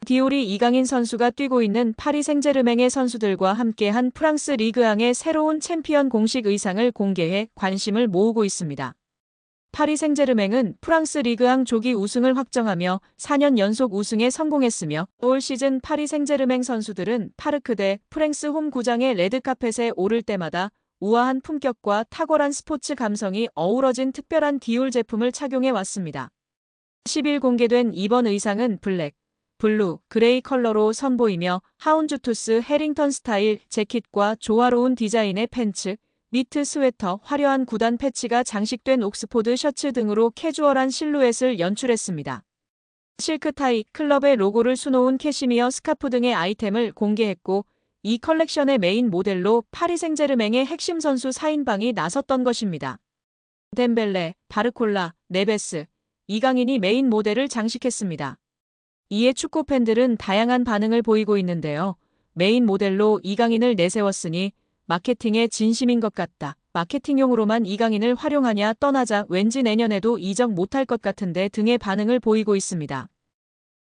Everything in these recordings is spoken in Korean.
디올이 이강인 선수가 뛰고 있는 파리 생제르맹의 선수들과 함께한 프랑스 리그앙의 새로운 챔피언 공식 의상을 공개해 관심을 모으고 있습니다. 파리 생제르맹은 프랑스 리그앙 조기 우승을 확정하며 4년 연속 우승에 성공했으며 올 시즌 파리 생제르맹 선수들은 파르크 대 프랭스 홈 구장의 레드카펫에 오를 때마다 우아한 품격과 탁월한 스포츠 감성이 어우러진 특별한 디올 제품을 착용해 왔습니다. 10일 공개된 이번 의상은 블랙, 블루, 그레이 컬러로 선보이며 하운주투스 해링턴 스타일 재킷과 조화로운 디자인의 팬츠, 니트 스웨터, 화려한 구단 패치가 장식된 옥스포드 셔츠 등으로 캐주얼한 실루엣을 연출했습니다. 실크타이, 클럽의 로고를 수놓은 캐시미어 스카프 등의 아이템을 공개했고 이 컬렉션의 메인 모델로 파리 생제르맹의 핵심 선수 4인방이 나섰던 것입니다. 덴벨레, 바르콜라, 네베스, 이강인이 메인 모델을 장식했습니다. 이에 축구 팬들은 다양한 반응을 보이고 있는데요. 메인 모델로 이강인을 내세웠으니 마케팅에 진심인 것 같다. 마케팅용으로만 이강인을 활용하냐 떠나자 왠지 내년에도 이적 못할 것 같은데 등의 반응을 보이고 있습니다.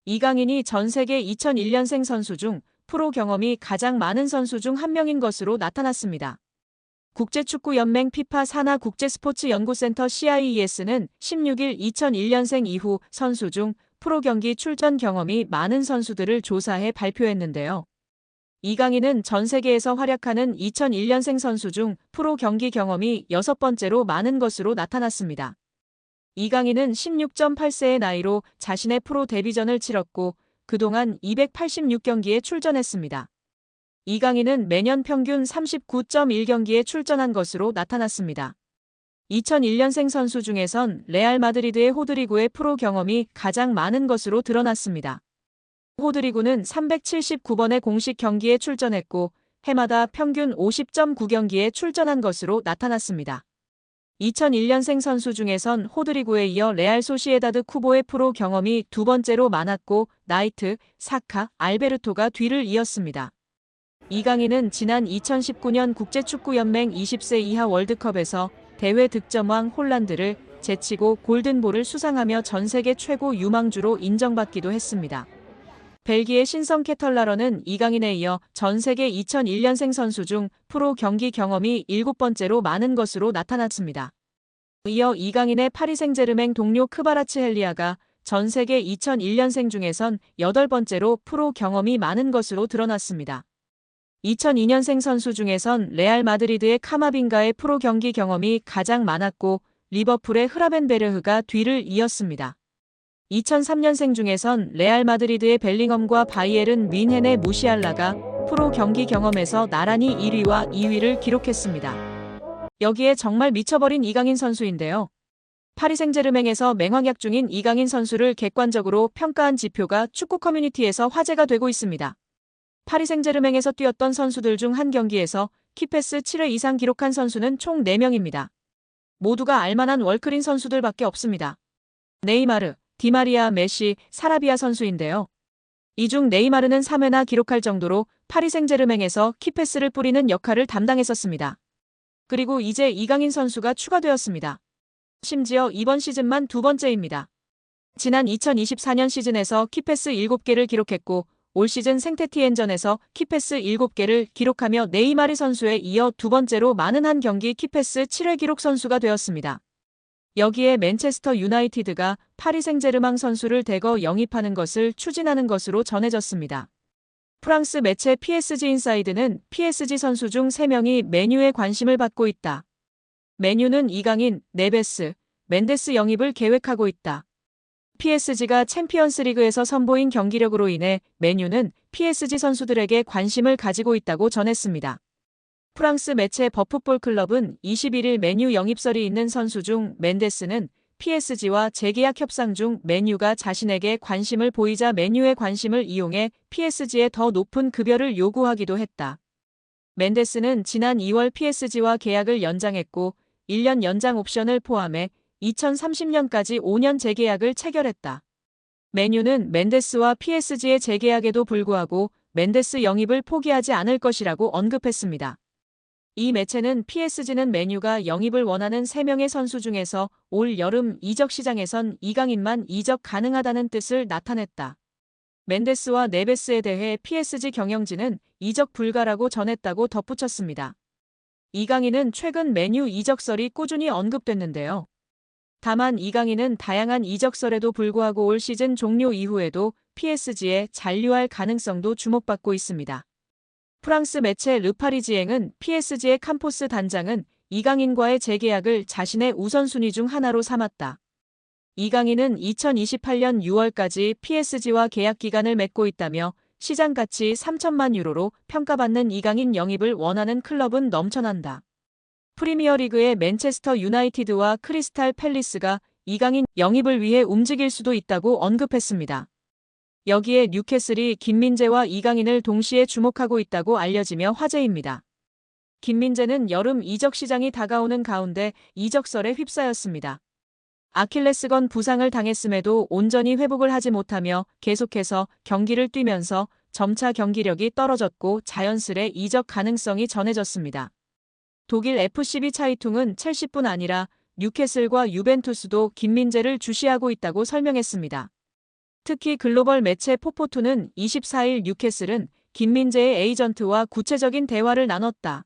이강인이 전 세계 2001년생 선수 중 프로 경험이 가장 많은 선수 중 한 명인 것으로 나타났습니다. 국제축구연맹 피파 산하 국제스포츠연구센터 CIES는 16일 2001년생 이후 선수 중 프로 경기 출전 경험이 많은 선수들을 조사해 발표했는데요. 이강인은 전 세계에서 활약하는 2001년생 선수 중 프로 경기 경험이 6번째로 많은 것으로 나타났습니다. 이강인은 16.8세의 나이로 자신의 프로 데뷔전을 치렀고 그동안 286경기에 출전했습니다. 이강인은 매년 평균 39.1경기에 출전한 것으로 나타났습니다. 2001년생 선수 중에선 레알 마드리드의 호드리구의 프로 경험이 가장 많은 것으로 드러났습니다. 호드리구는 379번의 공식 경기에 출전했고 해마다 평균 50.9경기에 출전한 것으로 나타났습니다. 2001년생 선수 중에선 호드리구에 이어 레알 소시에다드 쿠보의 프로 경험이 두 번째로 많았고 나이트, 사카, 알베르토가 뒤를 이었습니다. 이강인은 지난 2019년 국제축구연맹 20세 이하 월드컵에서 대회 득점왕 홀란드를 제치고 골든볼을 수상하며 전 세계 최고 유망주로 인정받기도 했습니다. 벨기에 신성 케털라러는 이강인에 이어 전 세계 2001년생 선수 중 프로 경기 경험이 7번째로 많은 것으로 나타났습니다. 이어 이강인의 파리 생제르맹 동료 크바라츠헬리아가 전 세계 2001년생 중에선 8번째로 프로 경험이 많은 것으로 드러났습니다. 2002년생 선수 중에선 레알 마드리드의 카마빙가의 프로 경기 경험이 가장 많았고 리버풀의 흐라벤베르흐가 뒤를 이었습니다. 2003년생 중에선 레알 마드리드의 벨링엄과 바이에른 뮌헨의 무시알라가 프로 경기 경험에서 나란히 1위와 2위를 기록했습니다. 여기에 정말 미쳐버린 이강인 선수인데요. 파리 생제르맹에서 맹활약 중인 이강인 선수를 객관적으로 평가한 지표가 축구 커뮤니티에서 화제가 되고 있습니다. 파리 생제르맹에서 뛰었던 선수들 중 한 경기에서 키패스 7회 이상 기록한 선수는 총 4명입니다. 모두가 알만한 월클인 선수들밖에 없습니다. 네이마르, 디마리아, 메시, 사라비아 선수인데요. 이 중 네이마르는 3회나 기록할 정도로 파리 생제르맹에서 키패스를 뿌리는 역할을 담당했었습니다. 그리고 이제 이강인 선수가 추가되었습니다. 심지어 이번 시즌만 두 번째입니다. 지난 2024년 시즌에서 키패스 7개를 기록했고 올 시즌 생테티엔전에서 키패스 7개를 기록하며 네이마르 선수에 이어 두 번째로 많은 한 경기 키패스 7회 기록 선수가 되었습니다. 여기에 맨체스터 유나이티드가 파리 생제르맹 선수를 대거 영입하는 것을 추진하는 것으로 전해졌습니다. 프랑스 매체 PSG 인사이드는 PSG 선수 중 3명이 맨유에 관심을 받고 있다. 맨유는 이강인, 네베스, 멘데스 영입을 계획하고 있다. PSG가 챔피언스리그에서 선보인 경기력으로 인해 맨유는 PSG 선수들에게 관심을 가지고 있다고 전했습니다. 프랑스 매체 버풋볼 클럽은 21일 맨유 영입설이 있는 선수 중 멘데스는 PSG와 재계약 협상 중 맨유가 자신에게 관심을 보이자 맨유의 관심을 이용해 PSG에 더 높은 급여를 요구하기도 했다. 멘데스는 지난 2월 PSG와 계약을 연장했고 1년 연장 옵션을 포함해 2030년까지 5년 재계약을 체결했다. 맨유는 멘데스와 PSG의 재계약에도 불구하고 멘데스 영입을 포기하지 않을 것이라고 언급했습니다. 이 매체는 PSG는 맨유가 영입을 원하는 3명의 선수 중에서 올 여름 이적 시장에선 이강인만 이적 가능하다는 뜻을 나타냈다. 멘데스와 네베스에 대해 PSG 경영진은 이적 불가라고 전했다고 덧붙였습니다. 이강인은 최근 메뉴 이적설이 꾸준히 언급됐는데요. 다만 이강인은 다양한 이적설에도 불구하고 올 시즌 종료 이후에도 PSG에 잔류할 가능성도 주목받고 있습니다. 프랑스 매체 르파리지앵은 PSG의 캄포스 단장은 이강인과의 재계약을 자신의 우선순위 중 하나로 삼았다. 이강인은 2028년 6월까지 PSG와 계약 기간을 맺고 있다며 시장 가치 3천만 유로로 평가받는 이강인 영입을 원하는 클럽은 넘쳐난다. 프리미어리그의 맨체스터 유나이티드와 크리스탈 팰리스가 이강인 영입을 위해 움직일 수도 있다고 언급했습니다. 여기에 뉴캐슬이 김민재와 이강인을 동시에 주목하고 있다고 알려지며 화제입니다. 김민재는 여름 이적 시장이 다가오는 가운데 이적설에 휩싸였습니다. 아킬레스건 부상을 당했음에도 온전히 회복을 하지 못하며 계속해서 경기를 뛰면서 점차 경기력이 떨어졌고 자연스레 이적 가능성이 전해졌습니다. 독일 FCB 차이퉁은 첼시뿐 아니라 뉴캐슬과 유벤투스도 김민재를 주시하고 있다고 설명했습니다. 특히 글로벌 매체 포포투는 24일 뉴캐슬은 김민재의 에이전트와 구체적인 대화를 나눴다.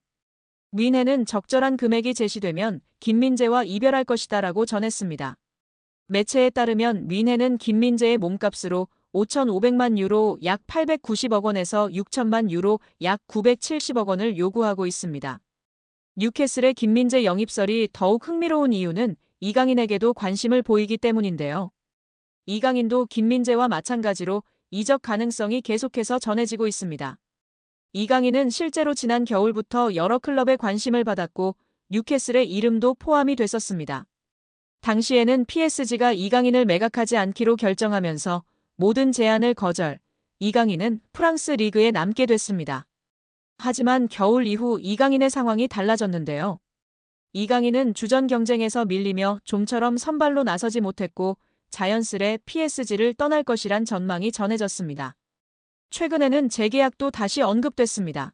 뮌헨은 적절한 금액이 제시되면 김민재와 이별할 것이다라고 전했습니다. 매체에 따르면 뮌헨은 김민재의 몸값으로 5,500만 유로 약 890억 원에서 6천만 유로 약 970억 원을 요구하고 있습니다. 뉴캐슬의 김민재 영입설이 더욱 흥미로운 이유는 이강인에게도 관심을 보이기 때문인데요. 이강인도 김민재와 마찬가지로 이적 가능성이 계속해서 전해지고 있습니다. 이강인은 실제로 지난 겨울부터 여러 클럽의 관심을 받았고 뉴캐슬의 이름도 포함이 됐었습니다. 당시에는 PSG가 이강인을 매각하지 않기로 결정하면서 모든 제안을 거절, 이강인은 프랑스 리그에 남게 됐습니다. 하지만 겨울 이후 이강인의 상황이 달라졌는데요. 이강인은 주전 경쟁에서 밀리며 좀처럼 선발로 나서지 못했고 자연스레 PSG를 떠날 것이란 전망이 전해졌습니다. 최근에는 재계약도 다시 언급됐습니다.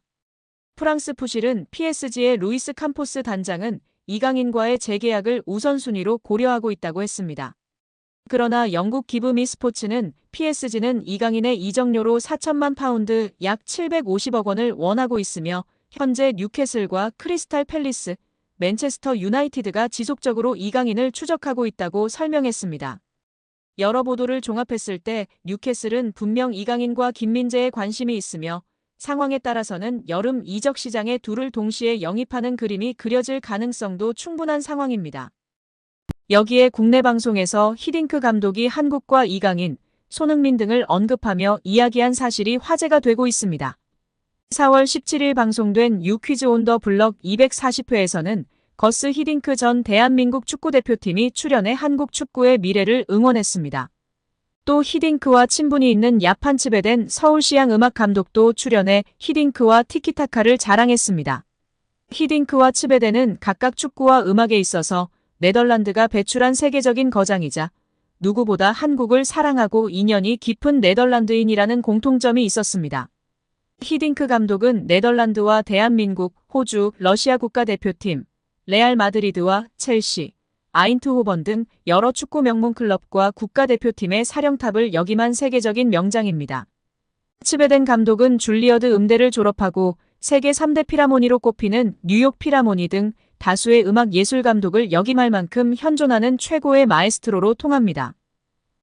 프랑스 푸실은 PSG의 루이스 캄포스 단장은 이강인과의 재계약을 우선순위로 고려하고 있다고 했습니다. 그러나 영국 기브미 스포츠는 PSG는 이강인의 이적료로 4천만 파운드 약 750억 원을 원하고 있으며 현재 뉴캐슬과 크리스탈 팰리스, 맨체스터 유나이티드가 지속적으로 이강인을 추적하고 있다고 설명했습니다. 여러 보도를 종합했을 때 뉴캐슬은 분명 이강인과 김민재에 관심이 있으며 상황에 따라서는 여름 이적 시장에 둘을 동시에 영입하는 그림이 그려질 가능성도 충분한 상황입니다. 여기에 국내 방송에서 히딩크 감독이 한국과 이강인, 손흥민 등을 언급하며 이야기한 사실이 화제가 되고 있습니다. 4월 17일 방송된 유퀴즈 온 더 블럭 240회에서는 거스 히딩크 전 대한민국 축구대표팀이 출연해 한국 축구의 미래를 응원했습니다. 또 히딩크와 친분이 있는 야판츠베 된 서울시향 음악 감독도 출연해 히딩크와 티키타카를 자랑했습니다. 히딩크와 츠베데는 각각 축구와 음악에 있어서 네덜란드가 배출한 세계적인 거장이자 누구보다 한국을 사랑하고 인연이 깊은 네덜란드인이라는 공통점이 있었습니다. 히딩크 감독은 네덜란드와 대한민국, 호주, 러시아 국가대표팀, 레알 마드리드와 첼시, 아인트호번 등 여러 축구 명문 클럽과 국가대표팀의 사령탑을 역임한 세계적인 명장입니다. 츠베덴 감독은 줄리어드 음대를 졸업하고 세계 3대 피라모니로 꼽히는 뉴욕 피라모니 등 다수의 음악 예술 감독을 역임할 만큼 현존하는 최고의 마에스트로로 통합니다.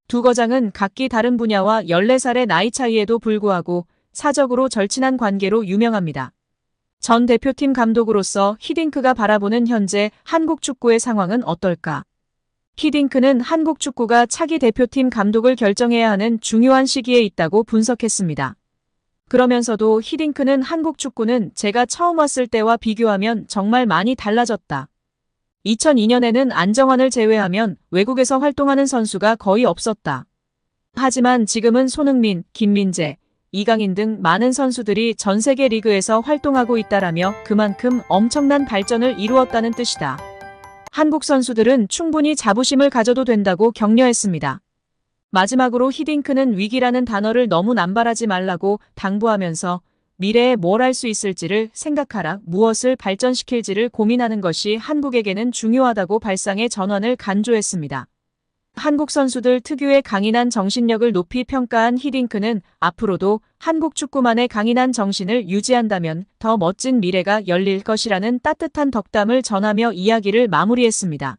두 거장은 각기 다른 분야와 14살의 나이 차이에도 불구하고 사적으로 절친한 관계로 유명합니다. 전 대표팀 감독으로서 히딩크가 바라보는 현재 한국 축구의 상황은 어떨까? 히딩크는 한국 축구가 차기 대표팀 감독을 결정해야 하는 중요한 시기에 있다고 분석했습니다. 그러면서도 히딩크는 한국 축구는 제가 처음 왔을 때와 비교하면 정말 많이 달라졌다. 2002년에는 안정환을 제외하면 외국에서 활동하는 선수가 거의 없었다. 하지만 지금은 손흥민, 김민재, 이강인 등 많은 선수들이 전 세계 리그에서 활동하고 있다라며 그만큼 엄청난 발전을 이루었다는 뜻이다. 한국 선수들은 충분히 자부심을 가져도 된다고 격려했습니다. 마지막으로 히딩크는 위기라는 단어를 너무 남발하지 말라고 당부하면서 미래에 뭘 할 수 있을지를 생각하라, 무엇을 발전시킬지를 고민하는 것이 한국에게는 중요하다고 발상의 전환을 간조했습니다. 한국 선수들 특유의 강인한 정신력을 높이 평가한 히딩크는 앞으로도 한국 축구만의 강인한 정신을 유지한다면 더 멋진 미래가 열릴 것이라는 따뜻한 덕담을 전하며 이야기를 마무리했습니다.